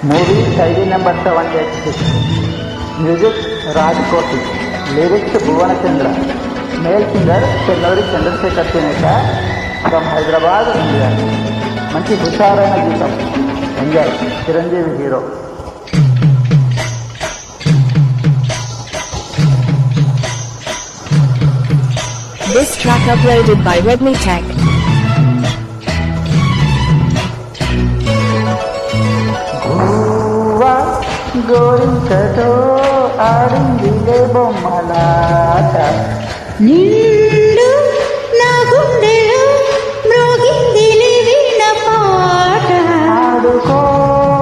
Movie Khaidi number 786. Music Raj Koti, lyrics Bhuvanachandra, male singer Chennuri Chandrashekhar తినేక from Hyderabad, India. మంచి హుషారైన గీతం, enjoy. Chiranjeevi hero. This track uploaded by Redmi Tech. గోరింకతో ఆడిందిలే బొమ్మలాట, నిండు నా గుండెలో మ్రోగిందిలే వీణ పాట. ఆడుకోవాలి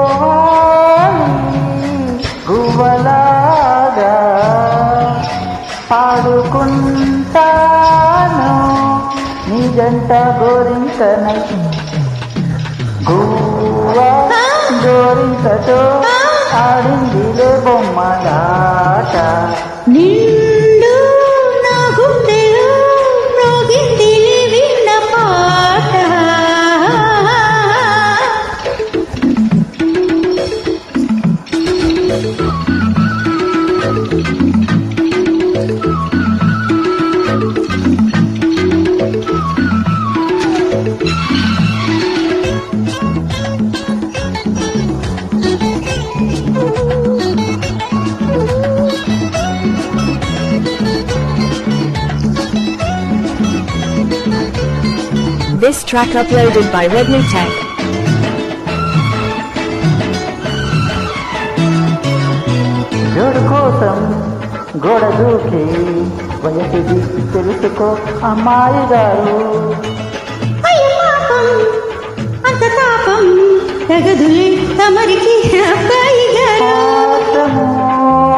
గువ్వలాగా పాడుకుంటాను నీ జంట గోరింకనై. గువ్వ గోరింకతో ఆడిందిలే బొమ్మలాట, నిండు నా గుండెలో మ్రోగిందిలే వీణ పాట. This track uploaded by Redmi Tech. జోడు కోసం గోడ దూకి వయసుది తెలుసుకో అమ్మాయి గారు. అయ్య పాపం అంత తాపం తగదులే తమరికి అబ్బాయి గారు. ఆటము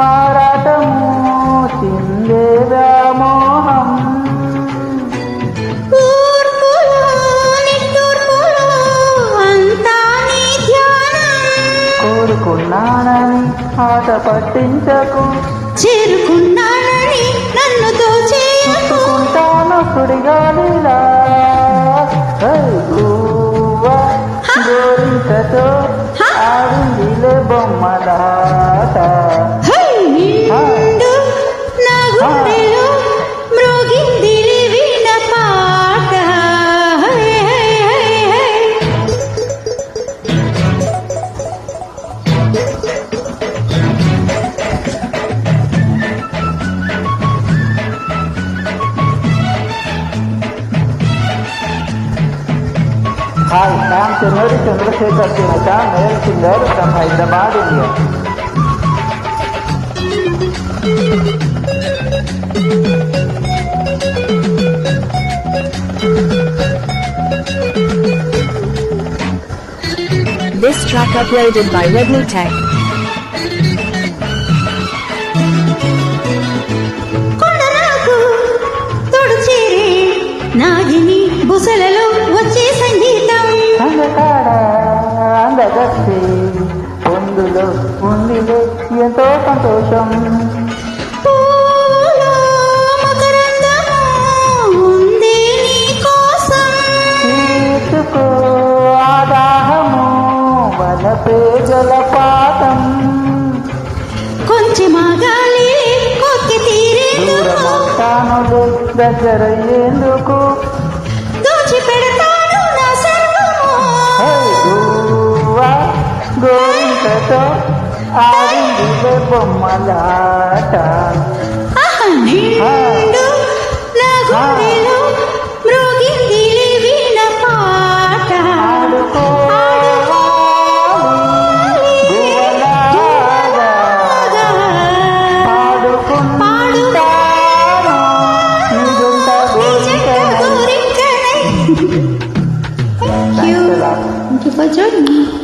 ఆరాటము చిందే వ్యామోహం, ఊర్పులో నిట్టూర్పులో అంతా నీ ధ్యానం. కోరుకున్నానని ఆట పట్టించకు, చేరుకున్నానని నన్ను దోచేయకు. చుట్టుకుంటాను సుడిగాలిలా. గోరింకతో ఆడిందిలే బొమ్మలాట, హై నిండు నా గుండెలో మ్రోగిందిలే వీణ పాట. హై హై హై హై. హాయ్, ఐఎమ్ చెన్నూరి చంద్రశేఖర్ తినక, male singer from Hyderabad, India. This track uploaded by Redmi Tech. కొండ నాకు తోడు చేరే నాగిని బుసలలో వచ్చే సంగీతం. అందకాడ అందగత్తి పొందులో ఉందిలే ఎంతో సంతోషం, పూలో మకరందము ఉందే నీ కోసం. తీర్చుకో ఆదాహము వలపే జలపాతం, కొంచెం ఆగాలి కొక్కి తీరేందుకు. దూరమవుతానులే దగ్గరయ్యేందుకు. దోచి పెడతాను నా సర్వము. గోరింకతో ఆడిందిలే బొమ్మలాట, ఆహా, నిండు నా గుండెలో మ్రోగిందిలే వీణ పాట. గువ్వలాగా పాడుకుంటాను నీ జంట గోరింకనై. Thank you for joining me.